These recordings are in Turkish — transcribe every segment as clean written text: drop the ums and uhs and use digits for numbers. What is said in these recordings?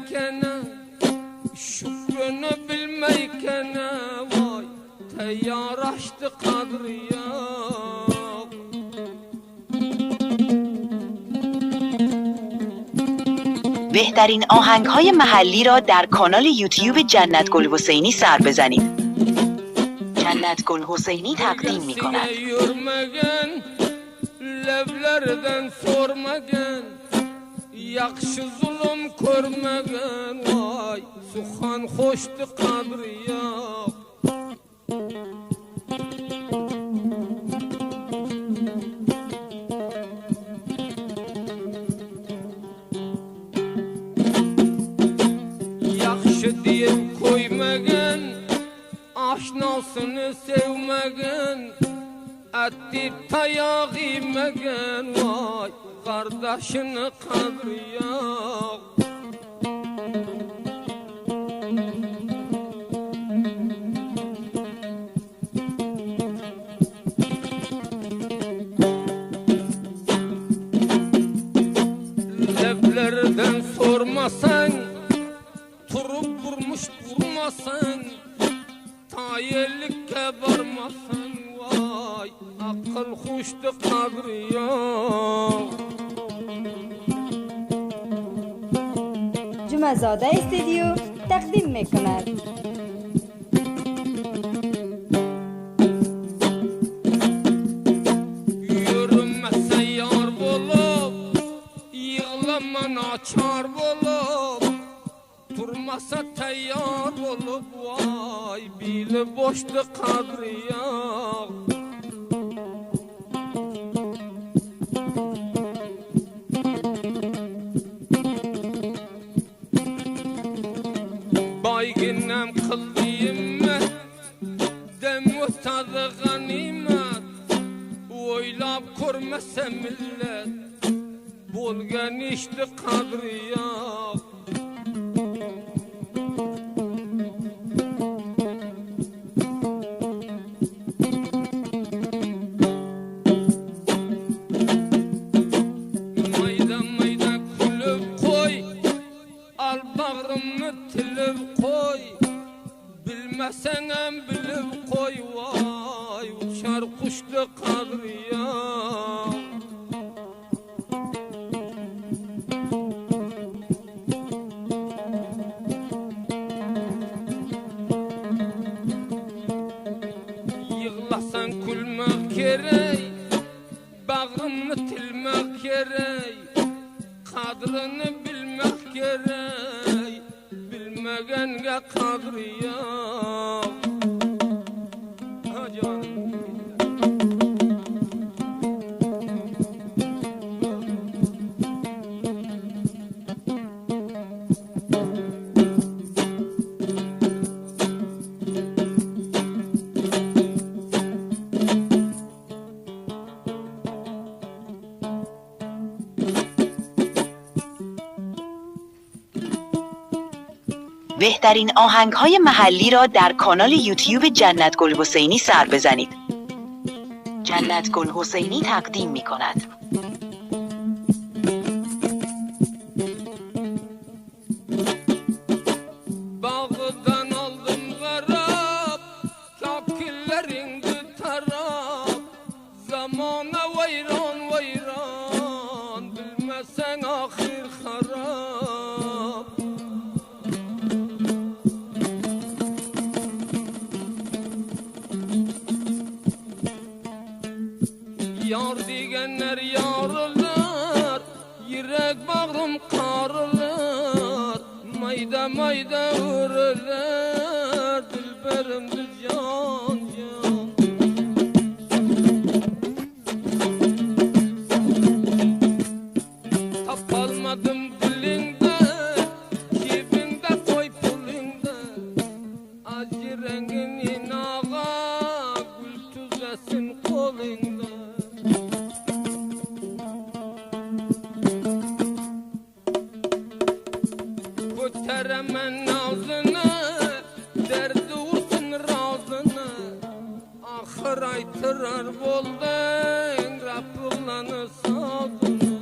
bilmeykene, şükrünü bilmeykene, vay teyyar açtı kadri yok. بهترین آهنگ‌های محلی را در کانال یوتیوب جنت گل حسینی سر بزنید. جنت گل حسینی تقدیم می‌کند. Yürmegen, levlerden sormagen, yakşı zulüm körmegen, vay suhan hoştu kadri yok. Yakşı diye koymagen, aşnasını sevmegen, etti tayağı yemegen, vay kardeşini kadri yok. Levlerden sormasan, turup vurmuş durmasan, tayellikке varmasan, vay akıl hoştu kadri yok. جمعزاده استودیو تقدیم میکند. Yürümese yar bulup, yığlama naçar bulup, durmasa teyyar bulup, vay bili boştu kadri yok. Bayginem kıldıyım dem tadı ganimet, oylap körmese millet, bolgan işte kadri yok. Mayda mayda kulüp koy, al bağrımı tilip koy, bilmesen hem bilip koy, vay uçar kuştu kadri yok. Yığlasan kulmak gerek, bağrımı tilmek gerek, kadrini bilmek gerek, bilmegenge kadri yok. Ha canım. بهترین آهنگ‌های محلی را در کانال یوتیوب جنت گل حسینی سر بزنید. جنت گل حسینی تقدیم می‌کند. Bağdan aldım garap, kakillerindi tarap, zamana vayran vayran, bilmesen ahir harap. Yar degenler yarılar, yürek bağrım karılar, mayda mayda vururlar, dilberim dil can can. Tapalmadım dilinde, cebinde koy pulinde, acı renginin ağa, gül tüzesin kolunda. Göteremen ağzını, derdi olsun razını, ahır aytırar boldun, Rabbullanı sazını.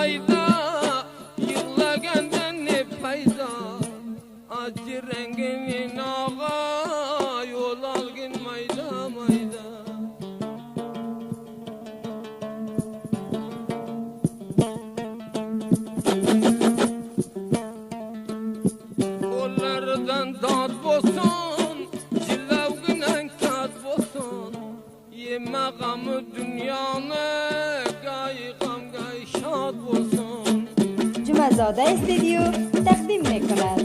ayda yığlaganda ne payda acı renginin ağa yol algın mayda mayda. Kollardan dad bolsun cilavgınan kat bolsun yeme gamı dünyanı gam gay şad bolsun. Cumazade استودیو تقدیم میکند.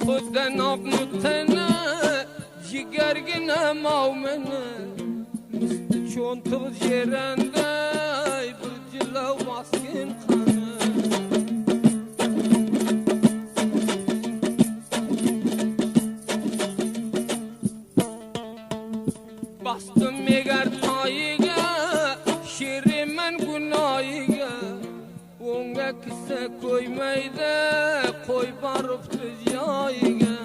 Xudden abnutene jigergine mavmene misli çontıl jerende bir cilav baskin kanı. Bastım megar tayiga şirimen günayiga onga kise koymaydı koy barıptı jayiga.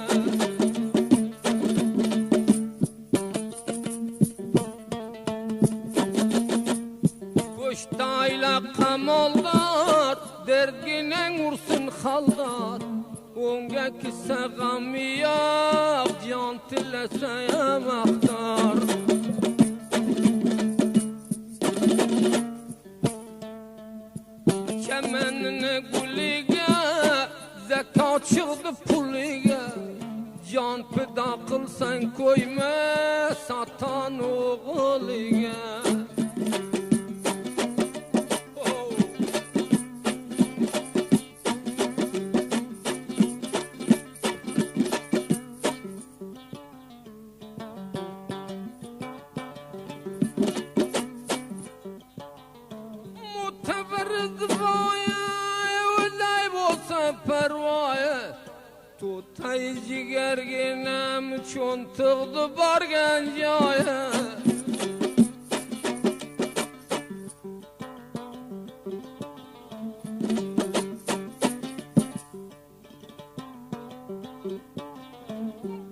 Koştayla kamaldar derginen ursun haldar onga kise gami yok can tileseye mahtar. Kemenine guliga zekat çıktı puliga can pida kılsan koyma satan oğuliga. Pervaya tutay jigerginem çontugdu bargan jaya.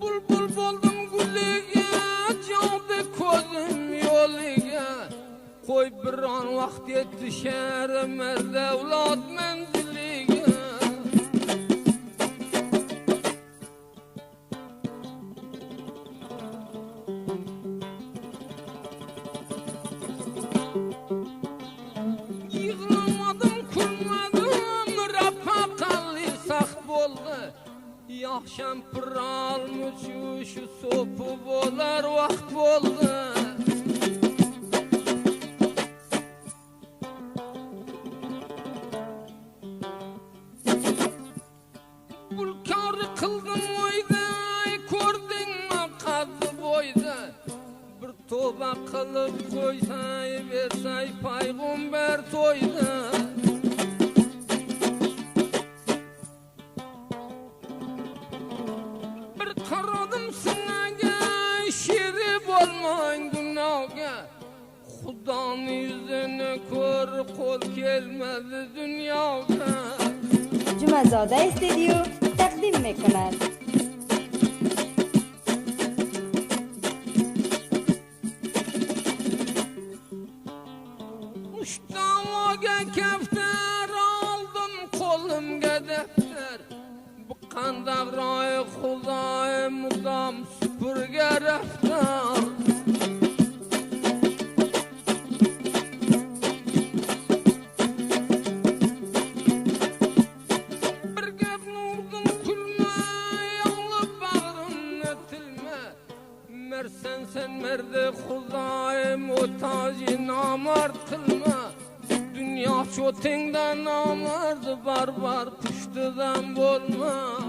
Bulbul boldum guliga candı kozum yoliga koy bir an vakt yetişer merdevlat menziliga. Yaxşam pıralmış şu sopu bolar vakt boldu. Bulkarı kıldım oyda kordin makazı boyda bir toba kılıp koysay versay paygamber toyda. Karadım sınaga şiri bolmayın günahga Xudanın yüzünü kör kol gelmedi dünyaga. Cumazade استودیو تقدیم میکند. Muştamaga kefter aldım kolumga defter Bıkandak ray Xudayım mudam süpürge raftar. Bir gep nurdum külme yağlıp bağrım netilme Mersen sen merde Xudayım o tacı namart kılma. Dünya çotingden namardı barbar püştüden bolma.